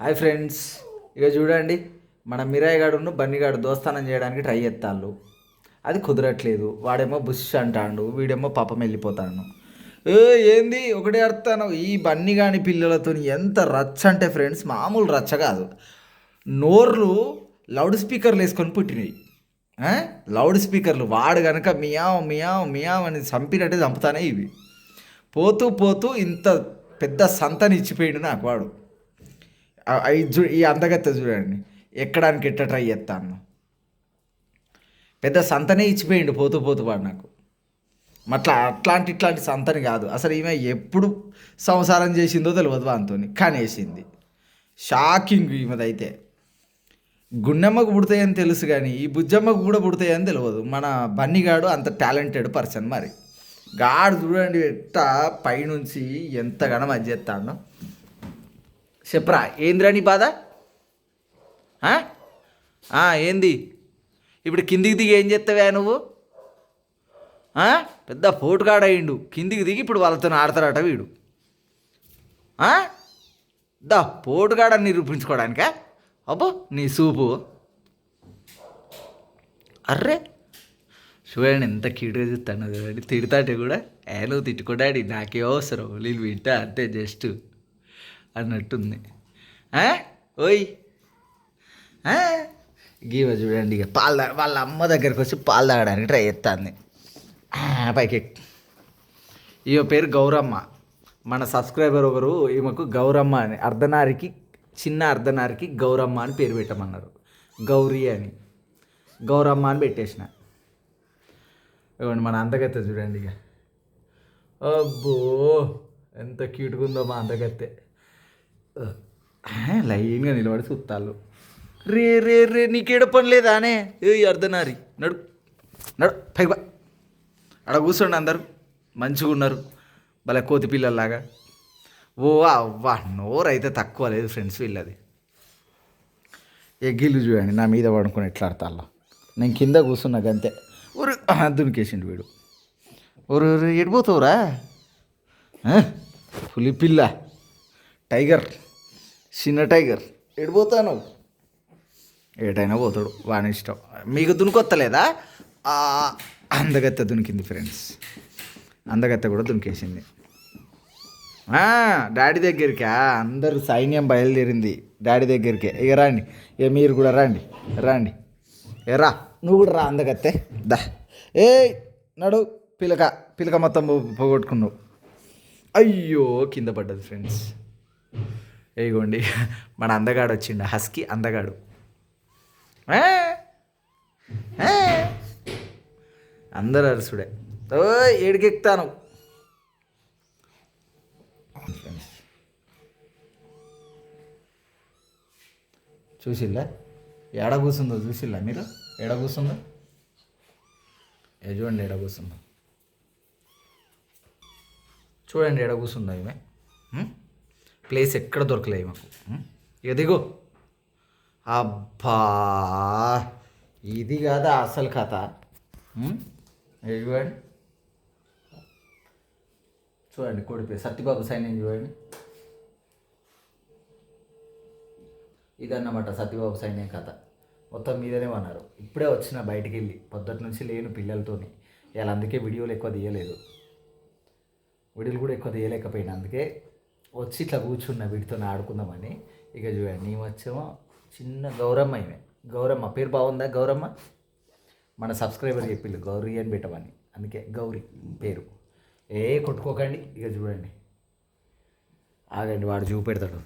Hi friends, ఇక చూడండి, మన మిరాయి గాడును బన్నిగాడు దోస్తానం చేయడానికి ట్రై చేస్తాళ్ళు. అది కుదరట్లేదు. వాడేమో బుష్ అంటాడు, వీడేమో పాపం వెళ్ళిపోతాడు. ఏ ఏంది ఒకటే అర్థాను. ఈ బన్నిగాని పిల్లలతో ఎంత రచ్చ అంటే ఫ్రెండ్స్, మామూలు రచ్చ కాదు. నోర్లు లౌడ్ స్పీకర్లు వేసుకొని పుట్టినాయి. లౌడ్ స్పీకర్లు వాడు కనుక మియావ్ మియావ్ మియావ్ అని చంపినట్టే చంపుతానే ఇవి. పోతూ పోతూ ఇంత పెద్ద సంతని ఇచ్చిపోయాడు నాకు వాడు. ఈ అందగత్త చూడండి, ఎక్కడానికి ఎట్ట ట్రై చేస్తాను. పెద్ద సంతనే ఇచ్చిపోయిండు పోతూ పోతూ వాడు నాకు. ఇట్లాంటి సంతని కాదు అసలు. ఈమె ఎప్పుడు సంసారం చేసిందో తెలియదు వానితో, కానీ వేసింది. షాకింగ్ ఈమెదైతే. గుండెమ్మకు పుడతాయని తెలుసు కానీ ఈ బుజ్జమ్మకు కూడా పుడతాయని తెలియదు. మన బన్నీగాడు అంత టాలెంటెడ్ పర్సన్. మరి గాడు చూడండి ఎట్ట పైనుంచి ఎంతగానో మధ్య చేస్తాడు. చెప్పరా ఏందిరా నీ బాధ? ఏంది ఇప్పుడు కిందికి దిగి ఏం చేస్తావా నువ్వు? పెద్ద పోటుగాడయిండు. కిందికి దిగి ఇప్పుడు వాళ్ళతో ఆడతారట వీడు. పోటుగాడని నిరూపించుకోవడానికా? అబ్బో నీ సూపు. అర్రే చూడండి ఎంత క్యూట్గా చూస్తాను కదండి. తిడతాంటే కూడా నువ్వు తిట్టుకోడాడి నాకే అవసరం, వీళ్ళు వింటా అంతే జస్ట్ అన్నట్టుంది. ఓయ్ గీవ చూడండి, ఇక వాళ్ళ అమ్మ దగ్గరికి వచ్చి పాలు తాగడానికి ట్రై చేస్తుంది. పైకి ఈమె పేరు గౌరమ్మ. మన సబ్స్క్రైబర్ ఒకరు ఈమెకు గౌరమ్మ అని, అర్ధనారికి చిన్న అర్ధనారికి గౌరమ్మ అని పేరు పెట్టమన్నారు. గౌరీ అని గౌరమ్మ అని పెట్టేసిన. ఇవ్వండి మన అందగత్తె చూడండి. ఇక అబ్బో ఎంత క్యూట్గా ఉందో మా అందగత్తె. లైన్గా నిలబడి చూస్తాళ్ళు. రే రే రే నీకేడ పని లేదా అనే? అర్ధనారి నడు నడు పైగా అక్కడ కూర్చోండి, అందరూ మంచిగా ఉన్నారు భలే కోతి పిల్లల్లాగా. ఓ అవ్వా నోరు అయితే తక్కువ లేదు ఫ్రెండ్స్ వీళ్ళది. ఎగ్గిళ్ళు చూడండి నా మీద పడుకొని ఎట్లా ఆడతాళ్ళు. నేను కింద కూర్చున్నాక అంతే. ఊరు దునికేసిండు వీడు. ఊరు ఎడిపోతావురా పులిపిల్ల, టైగర్, చిన్న టైగర్. ఎడిపోతాను ఏటైనా పోతాడు వాని ఇష్టం. మీకు దునికొత్తలేదా? అందగత్తె దునికింది ఫ్రెండ్స్. అందగత్తె కూడా దునికేసింది. డాడీ దగ్గరికా అందరూ సైన్యం బయలుదేరింది డాడీ దగ్గరికి. ఇక రండి, ఇక మీరు కూడా రండి రండి. రా నువ్వు కూడా రా అందగత్తె. దా ఏ నడు పిలక మొత్తం పోగొట్టుకున్నావు. అయ్యో కింద పడ్డది ఫ్రెండ్స్. ఇగోండి మన అందగాడు వచ్చిండు, హస్కీ అందగాడు. అందరు అరుసుడే. ఓ ఏడికెక్తాను. చూసిల్లా ఎడ కూర్చుందో? చూసిల్లా మీరు ఎడ కూర్చుందో? చూడండి ఎడ కూర్చుందో, చూడండి ఎడ కూర్చుందో. ఈమె ప్లేస్ ఎక్కడ దొరకలేదు మాకు. ఎదిగో అబ్బా ఇది కాదా అసలు కథ. చూడండి చూడండి కోడిపే సత్యబాబు సైన్యం చూడండి. ఇదన్నమాట సత్యబాబు సైన్యం కథ. మొత్తం మీదనే అన్నారు. ఇప్పుడే వచ్చిన బయటికి వెళ్ళి, పొద్దుటి నుంచి లేను పిల్లలతోని. ఇలా అందుకే వీడియోలు ఎక్కువ తీయలేదు, వీడియోలు కూడా ఎక్కువ తీయలేకపోయినా. అందుకే వచ్చి ఇట్లా కూర్చున్న వీటితో ఆడుకుందామని. ఇక చూడండి నీ వచ్చేమో చిన్న గౌరమ్మ. ఈమె గౌరమ్మ పేరు బాగుందా? గౌరమ్మ మన సబ్స్క్రైబర్ చెప్పిండు గౌరీ అని పెట్టమని, అందుకే గౌరీ పేరు. కొట్టుకోకండి. ఇక చూడండి ఆగండి, వాడు చూపెడతాడు.